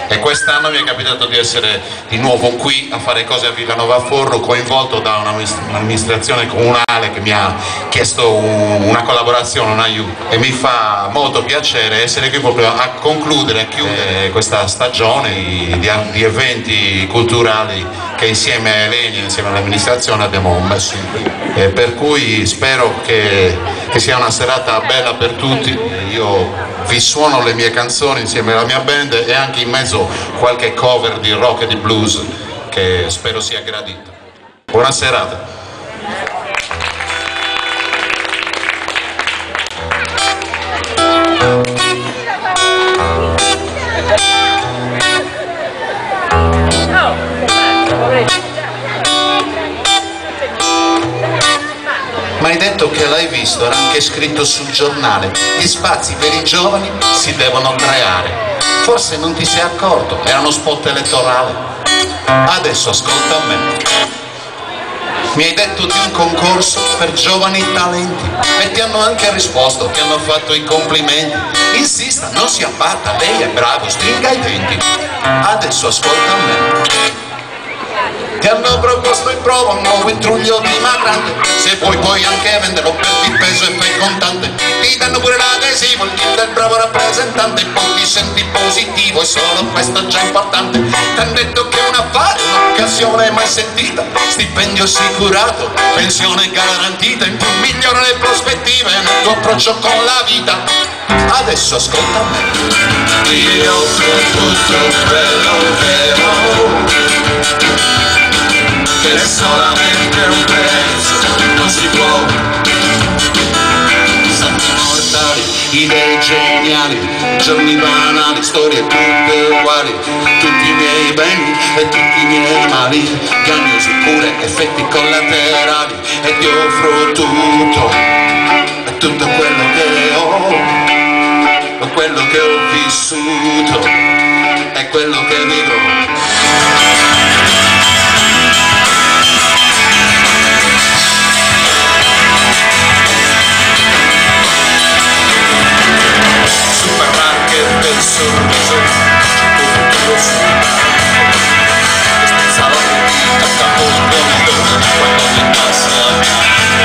E quest'anno mi è capitato di essere di nuovo qui a fare cose a Villanova Forno, coinvolto da un'amministrazione comunale che mi ha chiesto una collaborazione, un aiuto, e mi fa molto piacere essere qui proprio a concludere, a chiudere questa stagione di eventi culturali che insieme a Eleni, insieme all'amministrazione abbiamo messo in prima. Per cui spero che sia una serata bella per tutti. Io vi suono le mie canzoni insieme alla mia band e anche in mezzo qualche cover di rock e di blues che spero sia gradita. Buona serata. Ma hai detto che l'hai visto, era anche scritto sul giornale. Gli spazi per i giovani si devono creare. Forse non ti sei accorto, era uno spot elettorale. Adesso ascolta me. Mi hai detto di un concorso per giovani talenti e ti hanno anche risposto, ti hanno fatto i complimenti. Insista, non si abbatta, lei è bravo, stringa i denti. Adesso ascolta me. Ti hanno proposto in prova un nuovo intruglio di magrante. Se vuoi puoi anche venderlo, perdi il peso e fai contante. Ti danno pure l'adesivo, il kit del bravo rappresentante. Poi ti senti positivo e solo questo è già importante. Ti hanno detto che è un affare, un'occasione mai sentita. Stipendio assicurato, pensione garantita. In più migliora le prospettive nel tuo approccio con la vita. Adesso ascolta me. Ti offro tutto quello che ho, che è solamente un prezzo, non si può. Santi mortali, idee geniali, giorni banali, storie tutte uguali, tutti i miei beni e tutti i miei mali, diagnosi, cure, effetti collaterali, e ti offro tutto, è tutto quello che ho, quello che ho vissuto, è quello che vivrò. Supermarket del sorriso, c'è tuo futuro sul palco. Questi salotti a capo il quando ti passi al fianco.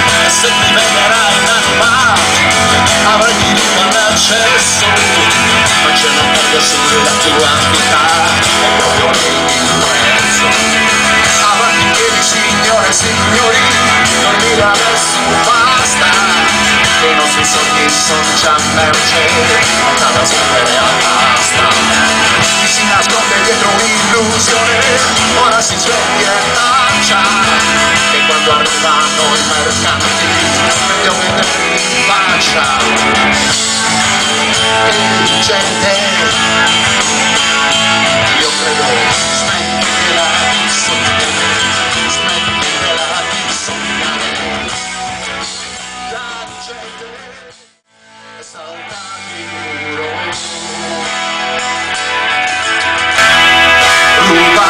E se ti venderai in animale, avrai diritto all'accesso, ma c'è una targa sulla tua vita, è proprio lì il prezzo. Avanti in piedi, signore e signori, dormire adesso basta, che i nostri sogni sono già merce, da scrivere all'asta. Chi si nasconde dietro un'illusione, ora si sveglia e taccia, che quando arrivano i mercanti, meglio vederli in faccia. E gente, io credo, smettila di sognare, smettila di sognare. La gente salta il muro, ruba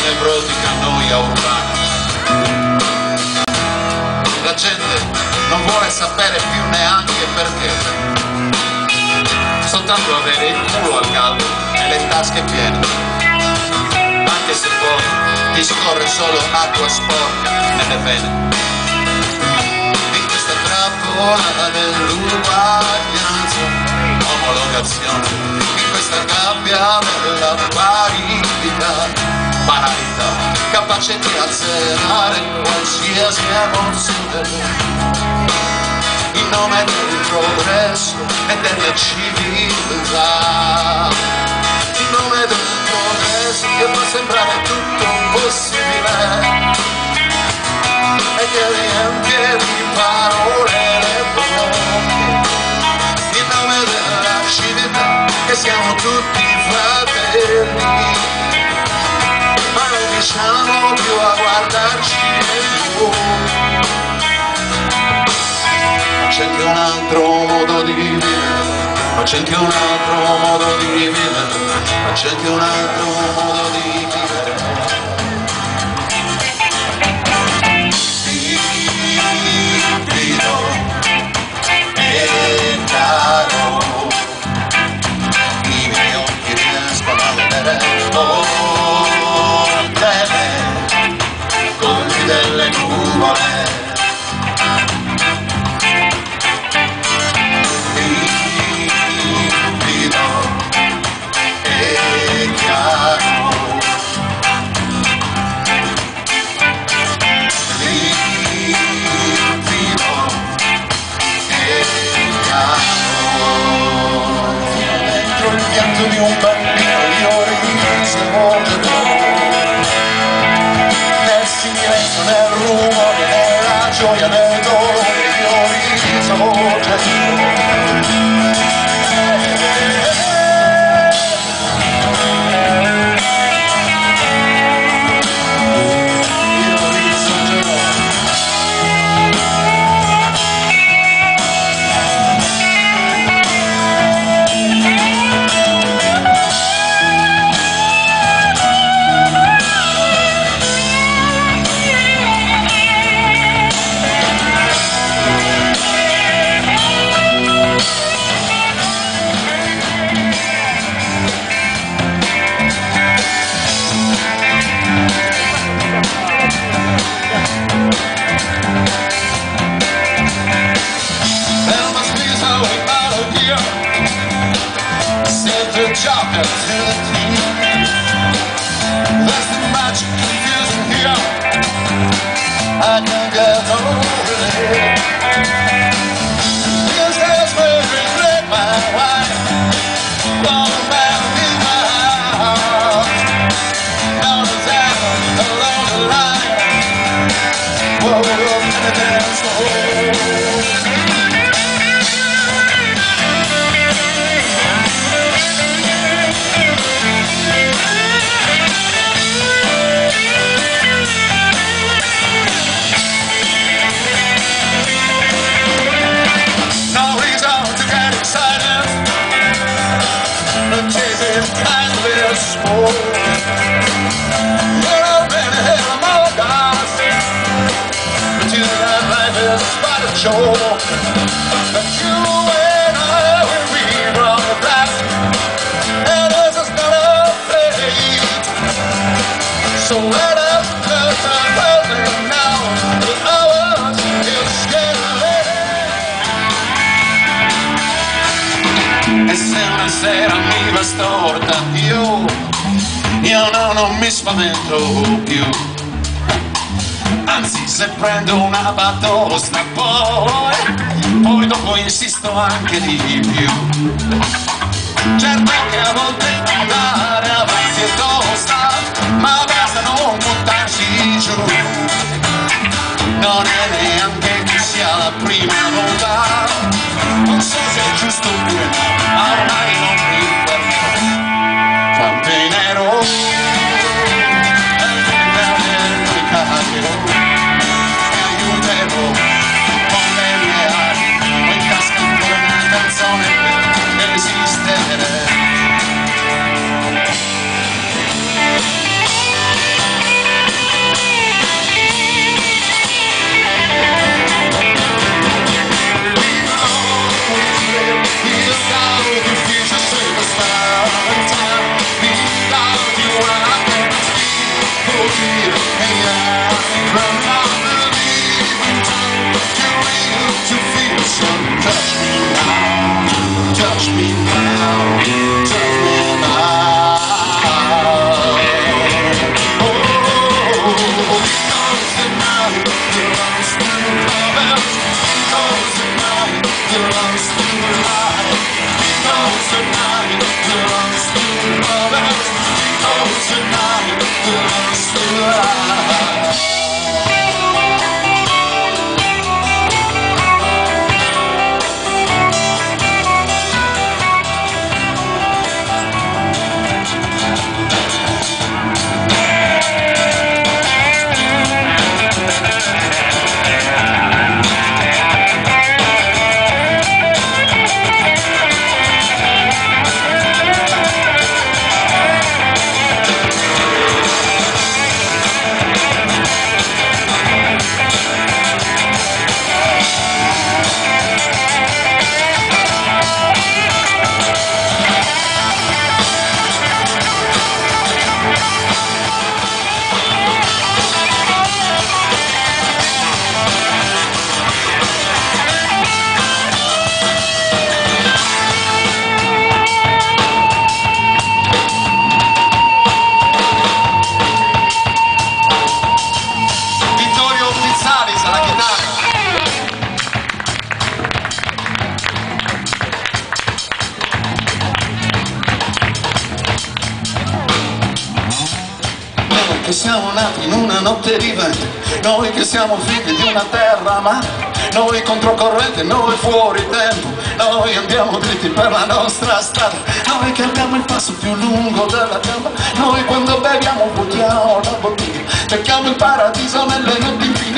nevrotica noia urbana. La gente non vuole sapere più neanche perché, soltanto avere il culo al caldo e le tasche piene, anche se poi ti scorre solo acqua sporca nelle vene. In questa trappola dell'uguaglianza, omologazione, in questa gabbia della parità, banalità, capace di azzerare qualsiasi emozione in nome del progresso e della civiltà, in nome del progresso che fa sembrare tutto possibile e che riempie di parole le bocche, in nome della civiltà che siamo tutti fratelli, ma non riusciamo più a guardarci più. C'è un altro modo di vivere, ma c'è anche un altro modo di vivere, ma c'è anche un altro modo di vivere. Vivido e caro, i miei occhi riescono a vedere oltre colpi delle nuvole. Di un bambino io ricevo nel silenzio, nel rumore, nella gioia, nel dolore io risorgo. Chocolate to the tea. There's too much confusion here, I can't get over it. These days will regret my wife, all the man in my house. Now the down along the line, whoa, whoa, the dance floor. But I've been ahead of my guys, but you that life is but a joke. But you and I will be from the past, and this is not a fate. So let us just unfold it now, the hours is getting late. E se una sera mi va storta, io non mi spavento più, anzi se prendo una batosta poi dopo insisto anche di più. Certo che a volte andare avanti è tosta, ma basta non buttarsi giù, non è neanche che sia la prima volta, non so se è giusto oppure no, ma ormai non mi fermo. Quante nero mi aiuterò con le mie ali, poi casca ancora una canzone per esistere. che siamo nati in una notte di vento, noi che siamo figli di una terra ma noi controcorrente, noi fuori tempo, noi andiamo dritti per la nostra strada, noi che abbiamo il passo più lungo della terra, noi quando beviamo vuotiamo la bottiglia, cerchiamo il paradiso nelle notti infine.